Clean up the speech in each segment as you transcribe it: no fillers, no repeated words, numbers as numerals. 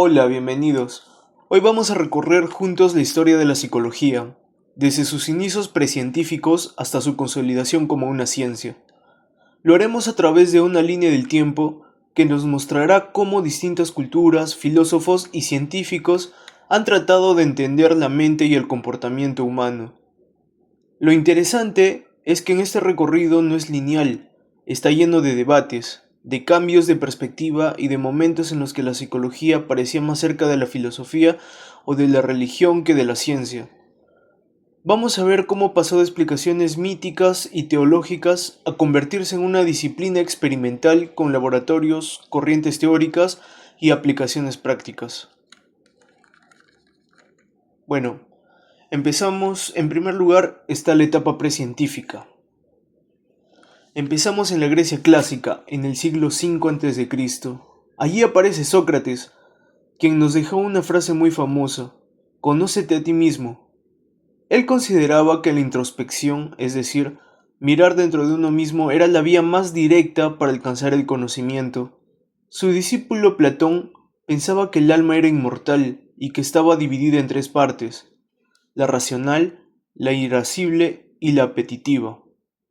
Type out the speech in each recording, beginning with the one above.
Hola, bienvenidos. Hoy vamos a recorrer juntos la historia de la psicología, desde sus inicios precientíficos hasta su consolidación como una ciencia. Lo haremos a través de una línea del tiempo que nos mostrará cómo distintas culturas, filósofos y científicos han tratado de entender la mente y el comportamiento humano. Lo interesante es que en este recorrido no es lineal, está lleno de debates, de cambios de perspectiva y de momentos en los que la psicología parecía más cerca de la filosofía o de la religión que de la ciencia. Vamos a ver cómo pasó de explicaciones míticas y teológicas a convertirse en una disciplina experimental con laboratorios, corrientes teóricas y aplicaciones prácticas. Bueno, empezamos. En primer lugar está la etapa precientífica. Empezamos en la Grecia clásica, en el siglo V a.C. Allí aparece Sócrates, quien nos dejó una frase muy famosa: "Conócete a ti mismo". Él consideraba que la introspección, es decir, mirar dentro de uno mismo, era la vía más directa para alcanzar el conocimiento. Su discípulo Platón pensaba que el alma era inmortal y que estaba dividida en tres partes: la racional, la irascible y la apetitiva.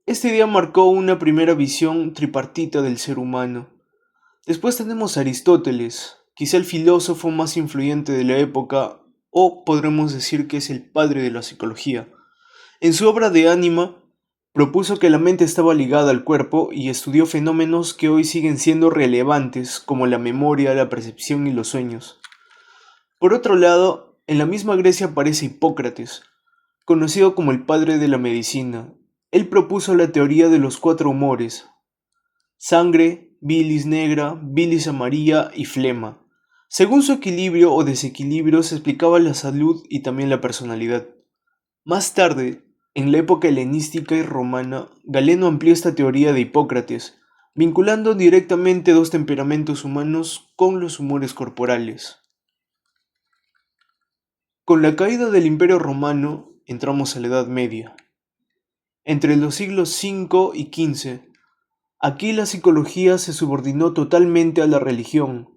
Esta idea marcó una primera visión tripartita del ser humano. Después tenemos a Aristóteles, quizá el filósofo más influyente de la época, o podremos decir que es el padre de la psicología. En su obra de Ánima, propuso que la mente estaba ligada al cuerpo y estudió fenómenos que hoy siguen siendo relevantes, como la memoria, la percepción y los sueños. Por otro lado, en la misma Grecia aparece Hipócrates, conocido como el padre de la medicina. Él propuso la teoría de los cuatro humores: sangre, bilis negra, bilis amarilla y flema. Según su equilibrio o desequilibrio se explicaba la salud y también la personalidad. Más tarde, en la época helenística y romana, Galeno amplió esta teoría de Hipócrates, vinculando directamente dos temperamentos humanos con los humores corporales. Con la caída del Imperio Romano entramos a la Edad Media. Entre los siglos V y XV, aquí la psicología se subordinó totalmente a la religión.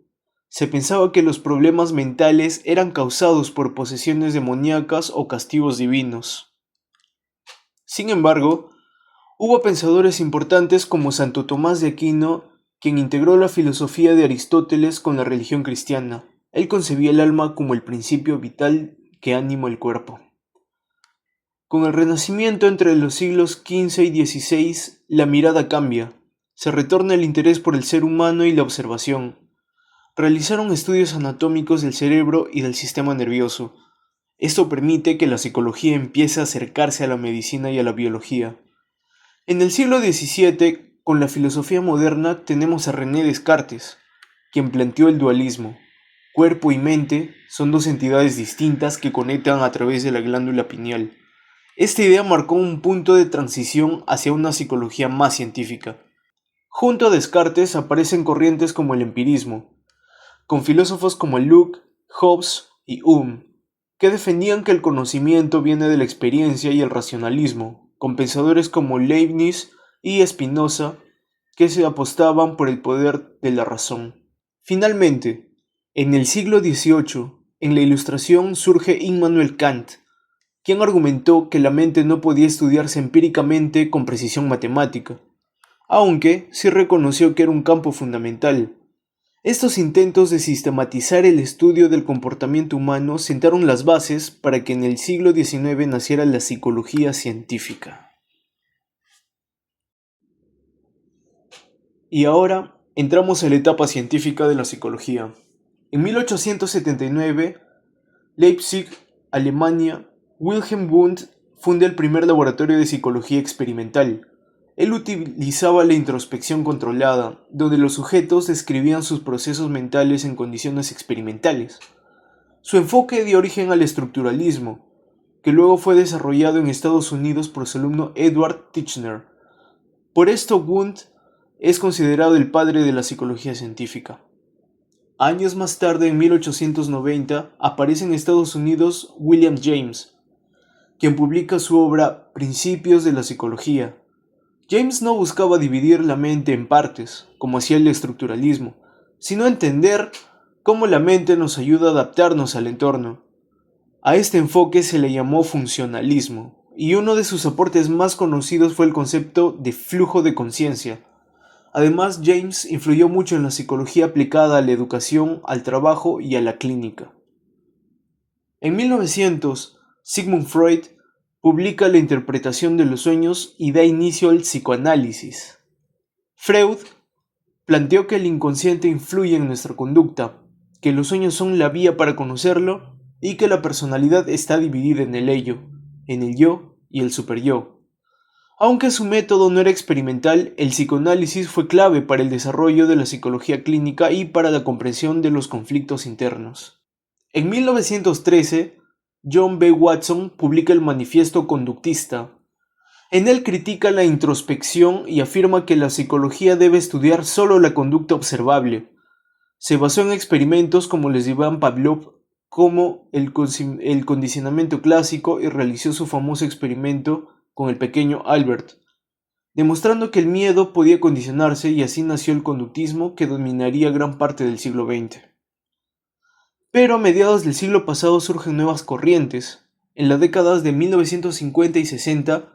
Se pensaba que los problemas mentales eran causados por posesiones demoníacas o castigos divinos. Sin embargo, hubo pensadores importantes como Santo Tomás de Aquino, quien integró la filosofía de Aristóteles con la religión cristiana. Él concebía el alma como el principio vital que anima el cuerpo. Con el Renacimiento entre los siglos XV y XVI, la mirada cambia. Se retorna el interés por el ser humano y la observación. Realizaron estudios anatómicos del cerebro y del sistema nervioso. Esto permite que la psicología empiece a acercarse a la medicina y a la biología. En el siglo XVII, con la filosofía moderna, tenemos a René Descartes, quien planteó el dualismo. Cuerpo y mente son dos entidades distintas que conectan a través de la glándula pineal. Esta idea marcó un punto de transición hacia una psicología más científica. Junto a Descartes aparecen corrientes como el empirismo, con filósofos como Locke, Hobbes y Hume, que defendían que el conocimiento viene de la experiencia y el racionalismo, con pensadores como Leibniz y Spinoza, que se apostaban por el poder de la razón. Finalmente, en el siglo XVIII, en la Ilustración surge Immanuel Kant, quien argumentó que la mente no podía estudiarse empíricamente con precisión matemática, aunque sí reconoció que era un campo fundamental. Estos intentos de sistematizar el estudio del comportamiento humano sentaron las bases para que en el siglo XIX naciera la psicología científica. Y ahora entramos a la etapa científica de la psicología. En 1879, Leipzig, Alemania, Wilhelm Wundt funda el primer laboratorio de psicología experimental. Él utilizaba la introspección controlada, donde los sujetos describían sus procesos mentales en condiciones experimentales. Su enfoque dio origen al estructuralismo, que luego fue desarrollado en Estados Unidos por su alumno Edward Titchener. Por esto Wundt es considerado el padre de la psicología científica. Años más tarde, en 1890, aparece en Estados Unidos William James, quien publica su obra Principios de la Psicología. James no buscaba dividir la mente en partes, como hacía el estructuralismo, sino entender cómo la mente nos ayuda a adaptarnos al entorno. A este enfoque se le llamó funcionalismo, y uno de sus aportes más conocidos fue el concepto de flujo de conciencia. Además, James influyó mucho en la psicología aplicada a la educación, al trabajo y a la clínica. En 1900, Sigmund Freud publica La interpretación de los sueños y da inicio al psicoanálisis. Freud planteó que el inconsciente influye en nuestra conducta, que los sueños son la vía para conocerlo y que la personalidad está dividida en el ello, en el yo y el superyo. Aunque su método no era experimental, el psicoanálisis fue clave para el desarrollo de la psicología clínica y para la comprensión de los conflictos internos. En 1913, John B. Watson publica el Manifiesto Conductista. En él critica la introspección y afirma que la psicología debe estudiar solo la conducta observable. Se basó en experimentos como les de Ivan Pavlov, como el condicionamiento clásico, y realizó su famoso experimento con el pequeño Albert, demostrando que el miedo podía condicionarse, y así nació el conductismo que dominaría gran parte del siglo XX. Pero a mediados del siglo pasado surgen nuevas corrientes. En las décadas de 1950 y 60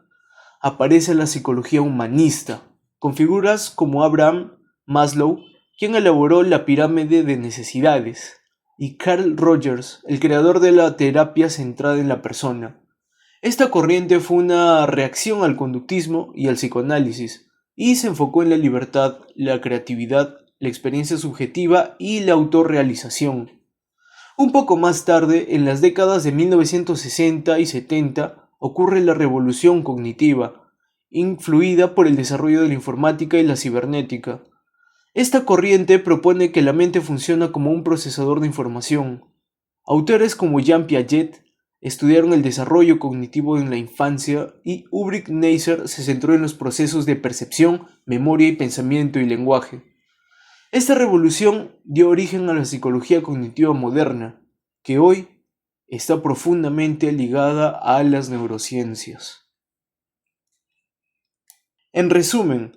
aparece la psicología humanista, con figuras como Abraham Maslow, quien elaboró la pirámide de necesidades, y Carl Rogers, el creador de la terapia centrada en la persona. Esta corriente fue una reacción al conductismo y al psicoanálisis, y se enfocó en la libertad, la creatividad, la experiencia subjetiva y la autorrealización. Un poco más tarde, en las décadas de 1960 y 70, ocurre la revolución cognitiva, influida por el desarrollo de la informática y la cibernética. Esta corriente propone que la mente funciona como un procesador de información. Autores como Jean Piaget estudiaron el desarrollo cognitivo en la infancia, y Ulrich Neisser se centró en los procesos de percepción, memoria y pensamiento y lenguaje. Esta revolución dio origen a la psicología cognitiva moderna, que hoy está profundamente ligada a las neurociencias. En resumen,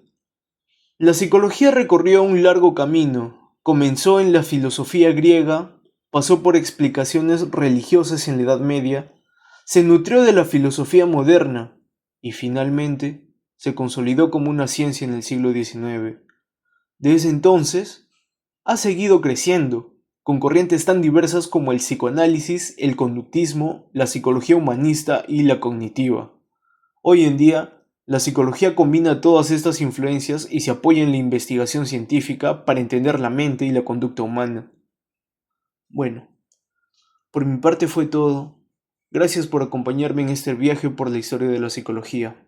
la psicología recorrió un largo camino. Comenzó en la filosofía griega, pasó por explicaciones religiosas en la Edad Media, se nutrió de la filosofía moderna y finalmente se consolidó como una ciencia en el siglo XIX. Desde entonces, ha seguido creciendo, con corrientes tan diversas como el psicoanálisis, el conductismo, la psicología humanista y la cognitiva. Hoy en día, la psicología combina todas estas influencias y se apoya en la investigación científica para entender la mente y la conducta humana. Bueno, por mi parte fue todo. Gracias por acompañarme en este viaje por la historia de la psicología.